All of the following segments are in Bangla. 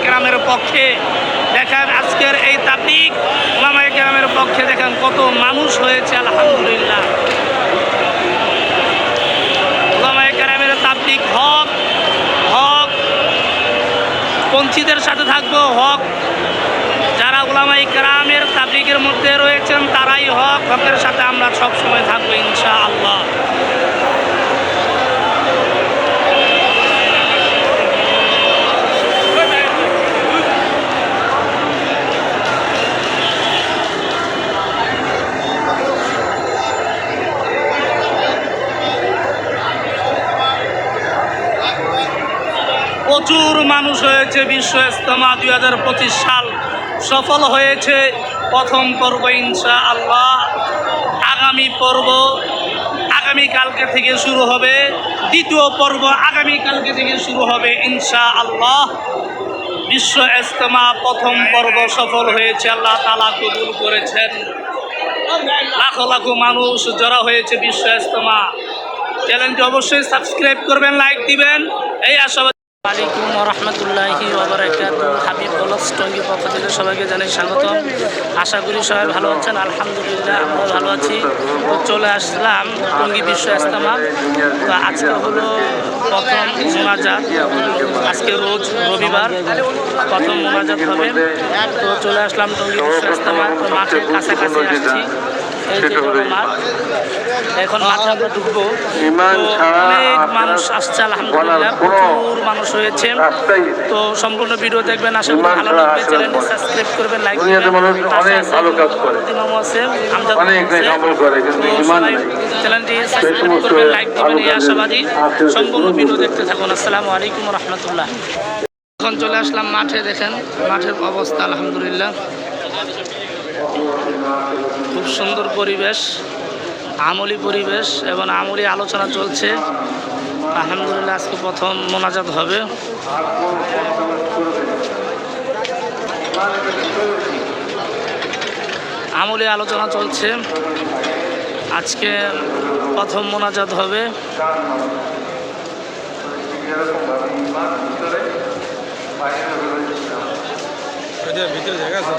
কেরামের পক্ষে দেখেন আজকের এই তাবলীগ উলামায়ে কেরামের পক্ষে দেখেন কত মানুষ হয়েছে আলহামদুলিল্লাহ। উলামায়ে কেরামের তাবলীগ হক হক পন্থীদের সাথে থাকবো, হক যারা উলামায়ে কেরামের তাবলীগের মধ্যে রয়েছেন তারাই হকের সাথে আমরা সবসময় থাকবো ইনশাআল্লাহ। প্রচুর মানুষ হয়েছে। বিশ্ব ইজতেমা 2025 সাল সফল হয়েছে। প্রথম পর্ব ইনশাআল্লাহ, আগামী পর্ব আগামীকালকে থেকে শুরু হবে, দ্বিতীয় পর্ব আগামীকালকে থেকে শুরু হবে ইনশাআল্লাহ। বিশ্ব ইজতেমা প্রথম পর্ব সফল হয়েছে, আল্লাহ তাআলা কবুল করেছেন। লাখো লাখো মানুষ জড়ো হয়েছে বিশ্ব ইজতেমা। চ্যানেলটি অবশ্যই সাবস্ক্রাইব করবেন, লাইক দিবেন, এই আশাবাদ। আসসালামু আলাইকুম ওয়া রাহমাতুল্লাহি ওয়া বারাকাতুহু। হাবিব ব্লগস টঙ্গী পক্ষ থেকে সবাইকে জানাই স্বাগতম। আশা করি সবাই ভালো আছেন, আলহামদুলিল্লাহ আমরা ভালো আছি। তো চলে আসলাম টঙ্গী বিশ্ব ইজতেমা। তো আজকে হলো প্রথম মোনাজাত, আজকে রোজ রবিবার প্রথম মোনাজাত হবে। তো চলে আসলাম টঙ্গী বিশ্ব ইজতেমা। তো মাঠের কাছাকাছি আসছি, এই যে মাঠ, এখন মাঠে আমরা ঢুকবো। অনেক মানুষ আসছে আলহামদুলিল্লাহ, প্রচুর মানুষ হয়েছে। তো সম্পূর্ণ ভিডিও দেখবেন, আশা করি ভালো লাগবে। চ্যানেলটি সাবস্ক্রাইব করবেন, লাইক দিবেন। চ্যানেলটি সাবস্ক্রাইব করবেন, লাইক দিবেন, এই আশাবাদী। সম্পূর্ণ ভিডিও দেখতে থাকুন। আসসালামু আলাইকুম ওয়া রাহমাতুল্লাহ। এখন চলে আসলাম মাঠে, দেখেন মাঠের অবস্থা আলহামদুলিল্লাহ, খুব সুন্দর পরিবেশ, আমলি পরিবেশ এবং আমলি আলোচনা চলছে আলহামদুলিল্লাহ। আজকে প্রথম মোনাজাত হবে। আমলি আলোচনা চলছে, আজকে প্রথম মোনাজাত হবে। ভিতরে জায়গা আছে।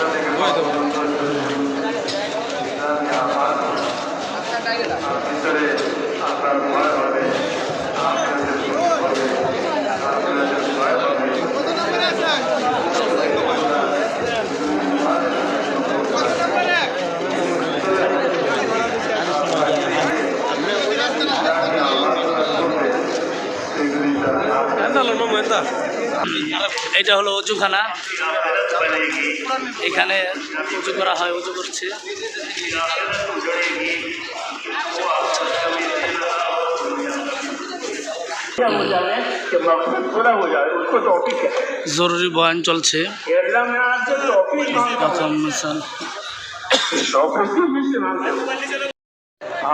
এটা হলো অজুখানা, এখানে উজু করা হয়, উজু করছে। জরুরি বয়ান চলছে।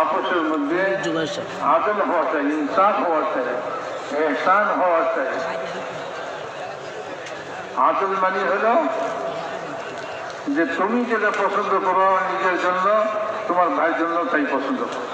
आपस মধ্যে আদল হওয়া চাই, ইনসাফ হওয়া চাই, এহসান হওয়া চাই। আদল মানে হলো যে তুমি যেটা পছন্দ করো নিজের জন্য, তোমার ভাইয়ের জন্য তাই পছন্দ করো।